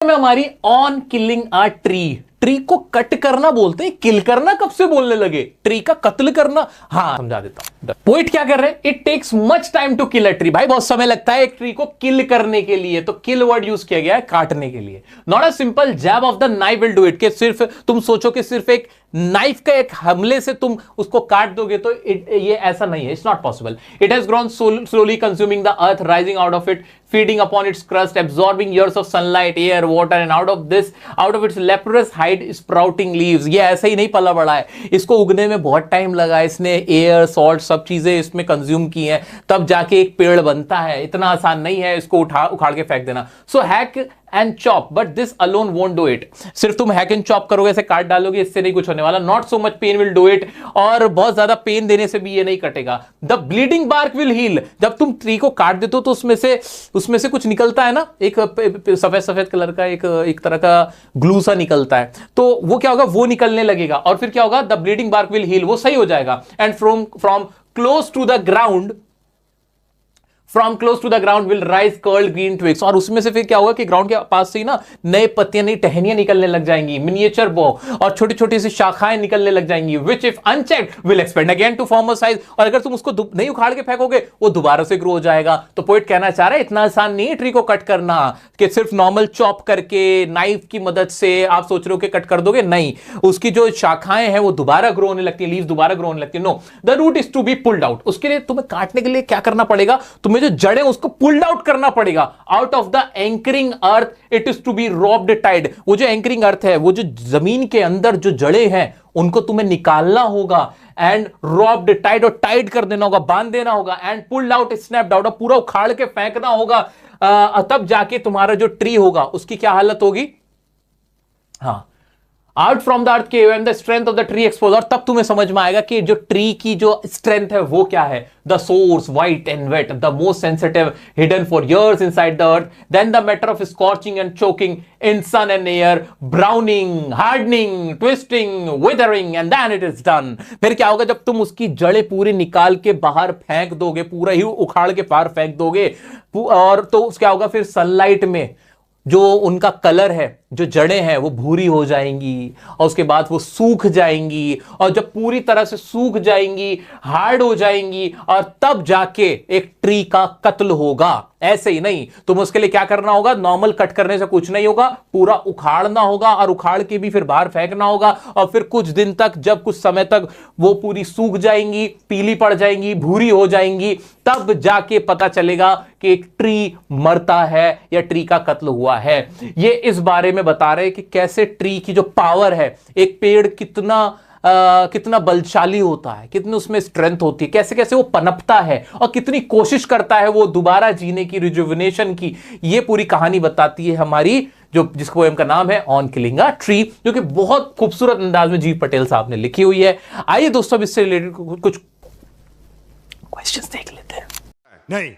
में हमारी on killing a tree. Tree को कट करना बोलते हैं, किल करना कब से बोलने लगे? ट्री का कत्ल करना। हाँ समझा देता हूं। पोइट क्या कर रहे हैं? It takes much time to kill a tree. भाई बहुत समय लगता है एक ट्री को किल करने के लिए, तो किल वर्ड यूज किया गया है काटने के लिए। Not a simple jab of the knife will do it. के सिर्फ तुम सोचो कि सिर्फ एक नाइफ का एक हमले से तुम उसको काट दोगे, तो ये ऐसा नहीं है। It's not possible. It has grown slowly consuming the earth, rising out of it, feeding upon its crust, absorbing years of sunlight, air, water, and out of its leprous hide sprouting leaves. ये ऐसे ही नहीं पला बड़ा है, इसको उगने में बहुत टाइम लगा। इसने एयर, सॉल्ट, सब चीजें इसमें कंज्यूम की हैं, तब जाके एक पेड़ बनता है। इतना आसान नहीं है इसको उखाड़ के फेंक देना। So hack and chop, but this alone won't do it. सिर्फ तुम हैक एंड चॉप करोगे, ऐसे काट डालोगे, इससे नहीं कुछ होने वाला। Not so much pain will do it, और बहुत ज्यादा पेन देने से भी ये नहीं कटेगा। The bleeding bark will heal. जब तुम ट्री को काट देते हो तो उसमें से कुछ निकलता है ना, एक सफेद सफेद कलर का एक तरह का ग्लू सा निकलता है, तो वो क्या होगा? वो निकलने लगेगा, और फिर क्या होगा? The bleeding bark will heal, वो सही हो जाएगा। And from close to the ground, from close to the ground will rise curled green twigs. और उसमें से फिर क्या होगा कि ग्राउंड के पास से ही ना नए पत्तियां, नई टहनियां निकलने लग जाएंगी, मिनिएचर बो, और छोटी छोटी सी शाखाएं निकलने लग जाएंगी, which if unchecked will expand again to form a size. और अगर तुम उसको नहीं उखाड़ के फेंकोगे, वो दोबारा से ग्रो हो जाएगा। तो पोइट कहना चाह रहा है इतना आसान नहीं है ट्री को कट करना, कि सिर्फ नॉर्मल चॉप करके नाइफ की मदद से आप सोच रहे हो कि कट कर दोगे। नहीं, उसकी जो शाखाएं हैं वो दोबारा ग्रो होने लगती है, लीव्स दोबारा ग्रो होने लगती है। No, the root is to be pulled out. उसके लिए तुम्हें काटने के लिए क्या करना पड़ेगा? तुम्हें जो जड़ें उसको पुल्ड आउट करना पड़ेगा out of the anchoring earth. It is to be robbed tied. वो जो एंकरिंग अर्थ है, वो जो जमीन के अंदर जो जड़ें हैं, उनको तुम्हें निकालना होगा। एंड रॉब्ड टाइड, और टाइड कर देना होगा, बांध देना होगा। And pulled out, snapped out, पूरा उखाड़ के फेंकना होगा। तब जाके तुम्हारा जो ट्री होगा उसकी क्या हालत होगी? हाँ, out from the earth cave and the strength of the tree expose. और तब तुम्हें समझ में आएगा कि जो ट्री की जो स्ट्रेंथ है वो क्या है। The source white and wet, the most sensitive, hidden for years inside the earth, then the matter of scorching and choking in sun and air, browning, hardening, twisting, withering, and then it is done. फिर क्या होगा? जब तुम उसकी जड़ें पूरी निकाल के बाहर फेंक दोगे, पूरा ही उखाड़ के बाहर फेंक दोगे, और तो क्या होगा? फिर सनलाइट में जो उनका कलर है, जो जड़ें हैं, वो भूरी हो जाएंगी, और उसके बाद वो सूख जाएंगी। और जब पूरी तरह से सूख जाएंगी, हार्ड हो जाएंगी, और तब जाके एक ट्री का कत्ल होगा। ऐसे ही नहीं, तुम उसके लिए क्या करना होगा? नॉर्मल कट करने से कुछ नहीं होगा, पूरा उखाड़ना होगा, और उखाड़ के भी फिर बाहर फेंकना होगा। और फिर कुछ दिन तक, जब कुछ समय तक वो पूरी सूख जाएंगी, पीली पड़ जाएंगी, भूरी हो जाएंगी, तब जाके पता चलेगा कि एक ट्री मरता है या ट्री का कत्ल हुआ है। ये इस बारे में बता रहे हैं कि कैसे ट्री की जो पावर है, एक पेड़ कितना बलशाली होता है, कितनी उसमें स्ट्रेंथ होती है, कैसे कैसे वो पनपता है, और कितनी कोशिश करता है वो दोबारा जीने की, रिजुविनेशन की। ये पूरी कहानी बताती है हमारी जिस पोएम का नाम है ऑन किलिंग अ ट्री, जो कि बहुत खूबसूरत अंदाज में जीव पटेल साहब ने लिखी हुई है। आइए दोस्तों, अब इससे रिलेटेड कुछ क्वेश्चंस देख लेते हैं। नहीं